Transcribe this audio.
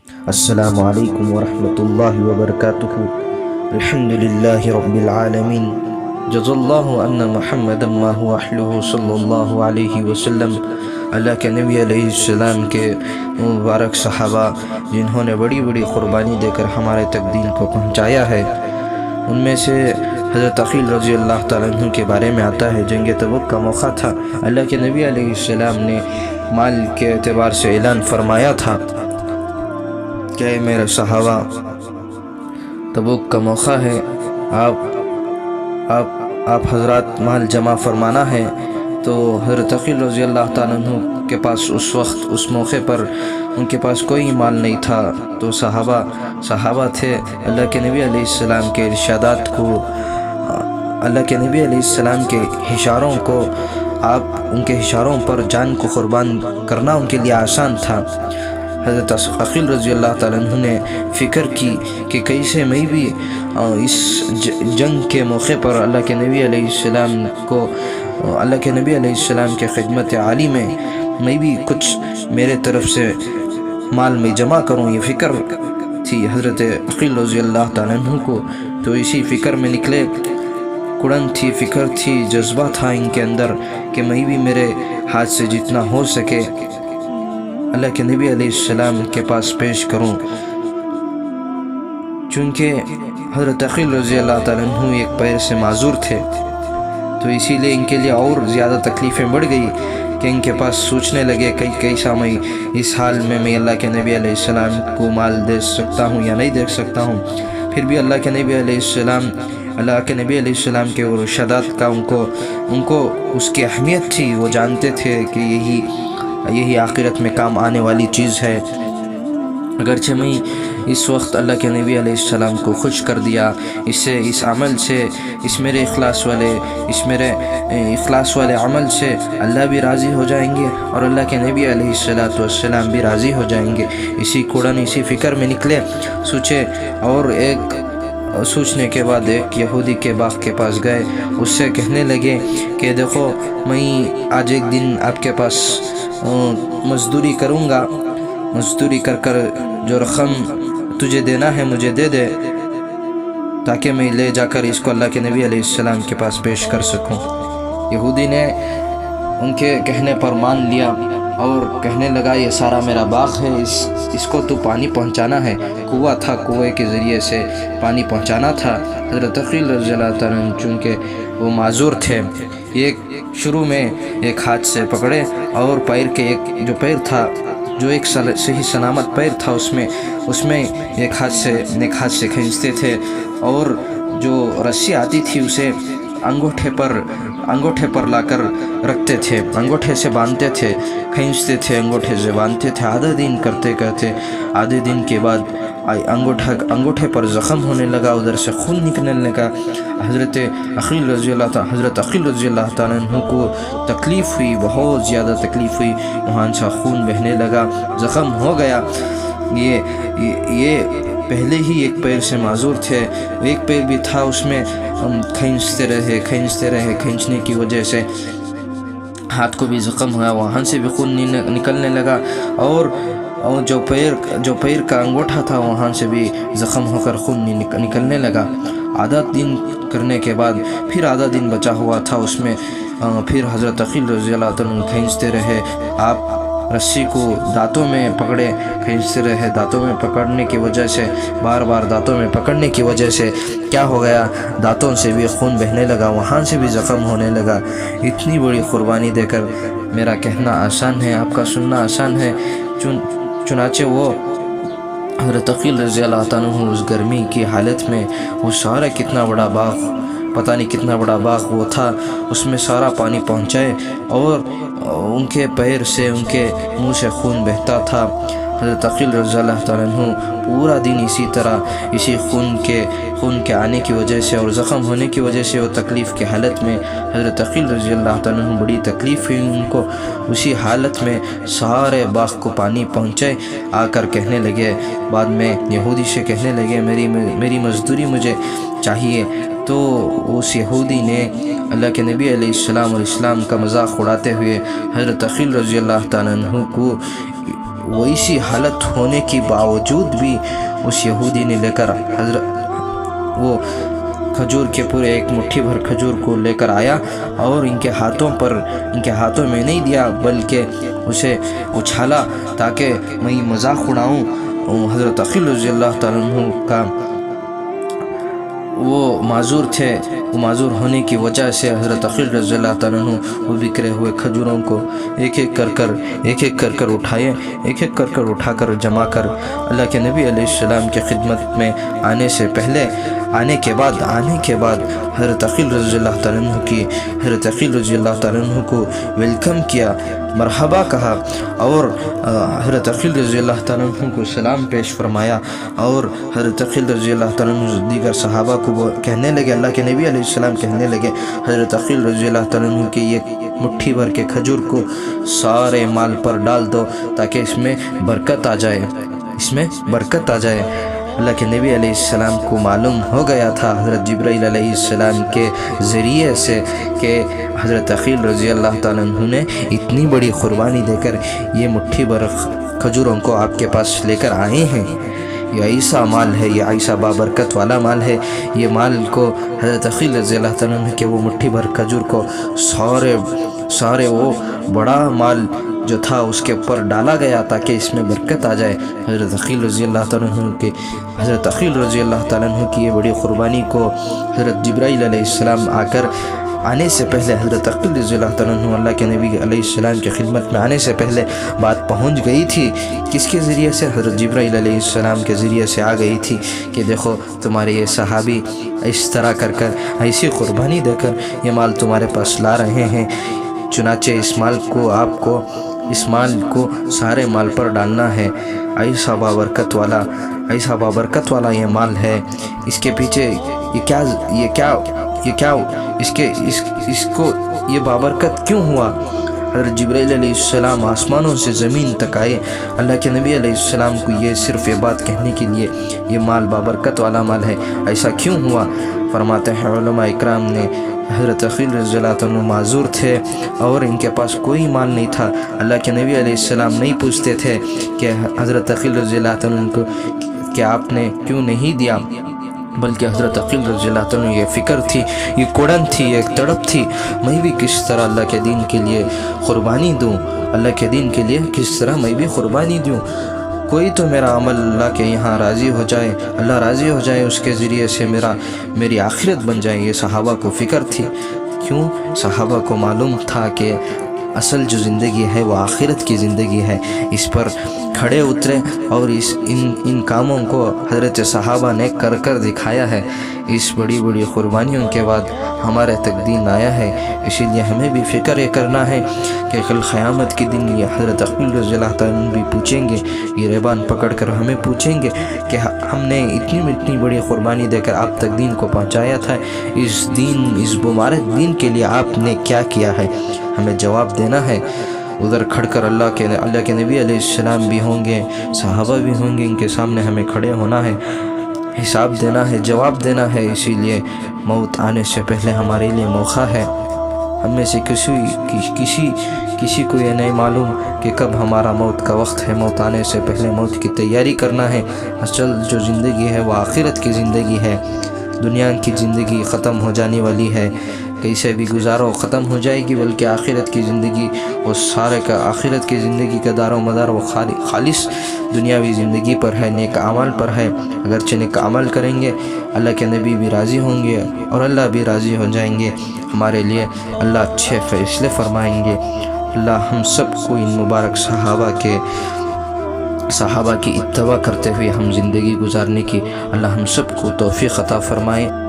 السلام علیکم ورحمۃ اللہ وبرکاتہ۔ الحمد للہ رب العالمین، جزا اللہ ان محمد ما هو اہلہ صلی اللہ علیہ وسلم۔ اللہ کے نبی علیہ السلام کے مبارک صحابہ جنہوں نے بڑی بڑی قربانی دے کر ہمارے تک دین کو پہنچایا ہے، ان میں سے حضرت عقیل رضی اللہ تعالیٰ عنہ کے بارے میں آتا ہے جنگ تبوک کا موقع تھا۔ اللہ کے نبی علیہ السلام نے مال کے اعتبار سے اعلان فرمایا تھا کہ اے میرے صحابہ، تبوک کا موقع ہے، آپ حضرات مال جمع فرمانا ہے۔ تو حضرت عقیل رضی اللہ تعالیٰ عنہ کے پاس اس موقع پر ان کے پاس کوئی مال نہیں تھا، تو صحابہ تھے۔ اللہ کے نبی علیہ السلام کے ارشادات کو، اللہ کے نبی علیہ السلام کے اشاروں کو، ان کے اشاروں پر جان کو قربان کرنا ان کے لیے آسان تھا۔ حضرت عقیل رضی اللہ تعالیٰ عنہ نے فکر کی کہ کیسے میں بھی اس جنگ کے موقع پر اللہ کے نبی علیہ السلام کے خدمت عالی میں بھی کچھ میرے طرف سے مال میں جمع کروں، یہ فکر تھی حضرت عقیل رضی اللہ تعالیٰ عنہ کو۔ تو اسی فکر میں نکلے، کڑن تھی، فکر تھی، جذبہ تھا ان کے اندر کہ میں بھی میرے ہاتھ سے جتنا ہو سکے اللہ کے نبی علیہ السلام کے پاس پیش کروں۔ چونکہ حضرت عقیل رضی اللہ تعالیٰ عنہ ایک پیر سے معذور تھے، تو اسی لیے ان کے لیے اور زیادہ تکلیفیں بڑھ گئی کہ ان کے پاس سوچنے لگے کہ کیسا میں اس حال میں اللہ کے نبی علیہ السلام کو مال دے سکتا ہوں یا نہیں دے سکتا ہوں۔ پھر بھی اللہ کے نبی علیہ السلام کے ارشادات کا ان کو اس کی اہمیت تھی، وہ جانتے تھے کہ یہی آخرت میں کام آنے والی چیز ہے۔ اگرچہ میں اس وقت اللہ کے نبی علیہ السلام کو خوش کر دیا، اس عمل سے، اس میرے اخلاص والے عمل سے اللہ بھی راضی ہو جائیں گے اور اللہ کے نبی علیہ السلام بھی راضی ہو جائیں گے۔ اسی فکر میں نکلے، سوچے، اور سوچنے کے بعد ایک یہودی کے باغ کے پاس گئے، اس سے کہنے لگے کہ دیکھو، میں آج ایک دن آپ کے پاس مزدوری کروں گا، مزدوری کر جو رقم تجھے دینا ہے مجھے دے دے، تاکہ میں لے جا کر اس کو اللہ کے نبی علیہ السلام کے پاس پیش کر سکوں۔ یہودی نے ان کے کہنے پر مان لیا اور کہنے لگا، یہ سارا میرا باغ ہے، اس کو تو پانی پہنچانا ہے۔ کنواں تھا، کنویں کے ذریعے سے پانی پہنچانا تھا۔ حضرت عقیل رضی اللہ تعالیٰ عنہ چونکہ وہ معذور تھے، شروع میں ایک ہاتھ سے پکڑے اور پیر کے جو پیر تھا، جو ایک صحیح سلامت پیر تھا، اس میں ایک ہاتھ سے کھینچتے تھے، اور جو رسی آتی تھی اسے انگوٹھے پر لا کر رکھتے تھے، انگوٹھے سے باندھتے تھے، کھینچتے تھے، انگوٹھے سے باندھتے تھے۔ آدھا دن کرتے آدھے دن کے بعد انگوٹھے پر زخم ہونے لگا، ادھر سے خون نکلنے لگا۔ حضرت عقیل رضی اللہ تعالیٰ عنہ کو تکلیف ہوئی، بہت زیادہ تکلیف ہوئی، وہاں سے خون بہنے لگا، زخم ہو گیا۔ یہ پہلے ہی ایک پیر سے معذور تھے، ایک پیر بھی تھا، اس میں کھینچتے رہے، کھینچنے کی وجہ سے ہاتھ کو بھی زخم ہوا، وہاں سے بھی خون نکلنے لگا، اور جو پیر کا انگوٹھا تھا وہاں سے بھی زخم ہو کر خون نکلنے لگا۔ آدھا دن کرنے کے بعد پھر آدھا دن بچا ہوا تھا، اس میں پھر حضرت عقیل رضی اللہ عنہ کھینچتے رہے۔ آپ رسی کو دانتوں میں پکڑے، کھینچتے رہے، دانتوں میں پکڑنے کی وجہ سے، بار بار دانتوں میں پکڑنے کی وجہ سے کیا ہو گیا، دانتوں سے بھی خون بہنے لگا، وہاں سے بھی زخم ہونے لگا۔ اتنی بڑی قربانی دے کر میرا کہنا آسان ہے، آپ کا سننا آسان ہے۔ چنانچہ وہ حضرت عقیل رضی اللہ عنہ اس گرمی کی حالت میں، وہ سارا کتنا بڑا باغ، پتہ نہیں کتنا بڑا باغ وہ تھا، اس میں سارا پانی پہنچائے، اور ان کے پیر سے، ان کے منہ سے خون بہتا تھا۔ حضرت عقیل رضی اللہ تعالیٰ عنہ پورا دن اسی طرح، اسی خون کے آنے کی وجہ سے اور زخم ہونے کی وجہ سے وہ تکلیف کی حالت میں، حضرت عقیل رضی اللہ تعالیٰ عنہ بڑی تکلیف ہوئی ان کو۔ اسی حالت میں سارے باغ کو پانی پہنچے، آ کر کہنے لگے، بعد میں یہودی سے کہنے لگے، میری مزدوری مجھے چاہیے۔ تو اس یہودی نے اللہ کے نبی علیہ السلام اور اسلام کا مذاق اڑاتے ہوئے حضرت عقیل رضی اللہ تعالیٰ عنہ کو वैसी हालत होने के बावजूद भी उस यहूदी ने लेकर वो खजूर के पूरे एक मुट्ठी भर खजूर को लेकर आया और इनके हाथों में नहीं दिया बल्कि उसे उछाला ताकि मैं मजाक उड़ाऊँ। हज़रत अक़ील रज़ी अल्लाह तआला अन्हु का वो माजूर थे, वो माजूर होने की वजह से हज़रत अक़ील रज़ी अल्लाह तआला अन्हु वो बिखरे हुए खजूरों को एक एक कर उठाकर जमा कर अल्लाह के नबी अलैहिस्सलाम की खिदमत में आने के बाद हज़रत अक़ील रज़ी अल्लाह तआला अन्हु को वेलकम किया, मरहबा कहा और हज़रत अक़ील रज़ी अल्लाह तआला अन्हु को सलाम पेश फरमाया। और हज़रत अक़ील रज़ी अल्लाह तआला अन्हु दीगर सहाबा को वो कहने लगे, अल्लाह के नबी अलैहिस्सलाम कहने लगे हज़रत अक़ील रज़ी अल्लाह तआला अन्हु के ये मुट्ठी भर के खजूर को सारे माल पर डाल दो ताकि इसमें बरकत आ जाए। अल्लाह के नबी अलैहिस्सलाम को मालूम हो गया था हज़रत जिब्राइल अलैहिस्सलाम के ज़रिए से कि हज़रत अक़ील रज़ी अल्लाह तआला अन्हु ने इतनी बड़ी क़ुरबानी देकर ये मुट्ठी भर खजूरों को आपके पास लेकर आए हैं। ये ऐसा माल है, ये ऐसा बाबरकत वाला माल है। ये माल को हज़रत अक़ील रज़ी अल्लाह तआला अन्हु के वो मुट्ठी भर खजूर को सारे वो बड़ा माल जो था उसके ऊपर डाला गया ताकि इसमें बरकत आ जाए। हज़रत अक़ील रज़ी अल्लाह तआला अन्हु की ये बड़ी क़ुरबानी को हज़रत जिब्राइल अलैहिस्सलाम आने से पहले हज़रत अक़ील रज़ी अल्लाह तआला अन्हु अल्लाह के नबी अलैहिस्सलाम की खिदमत में आने से पहले बात पहुंच गई थी। किसके ज़रिए से? हज़रत जिब्राइल अलैहिस्सलाम के ज़रिए से आ गई थी कि देखो तुम्हारे ये सहाबी इस तरह कर ऐसी क़ुरबानी देकर ये माल तुम्हारे पास ला रहे हैं, चुनाचे इस माल को सारे माल पर डालना है। ऐसा बाबरकत वाला ये माल है। इसके पीछे इसको ये बाबरकत क्यों हुआ? हज़रत जिब्राइल अलैहिस्सलाम आसमानों से ज़मीन तक आए अल्लाह के नबी अलैहिस्सलाम को ये सिर्फ़ ये बात कहने के लिए ये माल बाबरकत वाला माल है, ऐसा क्यों हुआ? फरमाते हैं उलमा इकराम ने हज़रत अक़ील रज़ी अल्लाह तआला अन्हु माज़ूर थे और इनके पास कोई माल नहीं था। अल्लाह के नबी अलैहिस्सलाम नहीं पूछते थे कि हज़रत अक़ील रज़ी अल्लाह तआला अन्हु को कि आपने क्यों नहीं दिया, बल्कि हज़रत अक़ील रज़ी अल्लाह तआला अन्हु ये फ़िक्र थी, ये कुड़न थी, एक तड़प थी, मैं भी किस तरह अल्लाह के दीन के लिए क़ुरबानी दूँ, अल्लाह के दीन के लिए किस तरह मैं भी क़ुरबानी दूँ। कोई तो मेरा अमल अल्लाह के यहाँ राज़ी हो जाए, अल्लाह राज़ी हो जाए, उसके ज़रिए से मेरी आखिरत बन जाए। ये सहाबा को फ़िक्र थी। क्यों? सहाबा को मालूम था कि असल जो ज़िंदगी है वो आखिरत की ज़िंदगी है। इस पर खड़े उतरे और इन कामों को हज़रत सहाबा ने कर दिखाया है। इस बड़ी बड़ी क़ुरबानियों के बाद हमारे तक दीन आया है। इसीलिए हमें भी फ़िक्र ये करना है कि कल क़यामत के दिन ये हज़रत अक़ील रज़ी अल्लाह तआला अन्हु भी पूछेंगे, गिरेबान पकड़ कर हमें पूछेंगे कि हमने इतनी बड़ी क़ुरबानी देकर आप तक दीन को पहुँचाया था, इस मुबारक दीन के लिए आपने क्या किया है? हमें जवाब देना है। उधर खड़कर अल्लाह के नबी अलैहिस्सलाम भी होंगे, सहाबा भी होंगे, इनके सामने हमें खड़े होना है, हिसाब देना है, जवाब देना है। इसीलिए मौत आने से पहले हमारे लिए मौका है। हमें से किसी को ये नहीं मालूम कि कब हमारा मौत का वक्त है। मौत आने से पहले मौत की तैयारी करना है। असल जो ज़िंदगी है वो आखिरत की ज़िंदगी है। दुनिया की ज़िंदगी ख़त्म हो जाने वाली है, कैसे भी गुजारो ख़त्म हो जाएगी, बल्कि आखिरत की ज़िंदगी वो सारे का आखिरत की ज़िंदगी का दारो मदार वो खालिस दुनियावी ज़िंदगी पर है, नेक अमल पर है। अगरचे नेक अमल करेंगे अल्लाह के नबी भी राज़ी होंगे और अल्लाह भी राज़ी हो जाएंगे। हमारे लिए अल्लाह अच्छे फ़ैसले फरमाएंगे। अल्लाह हम सब को इन मुबारक सहाबा की इत्तबा करते हुए हम ज़िंदगी गुजारने की अल्लाह हम सब को तौफ़ीक़ अता फ़रमाए।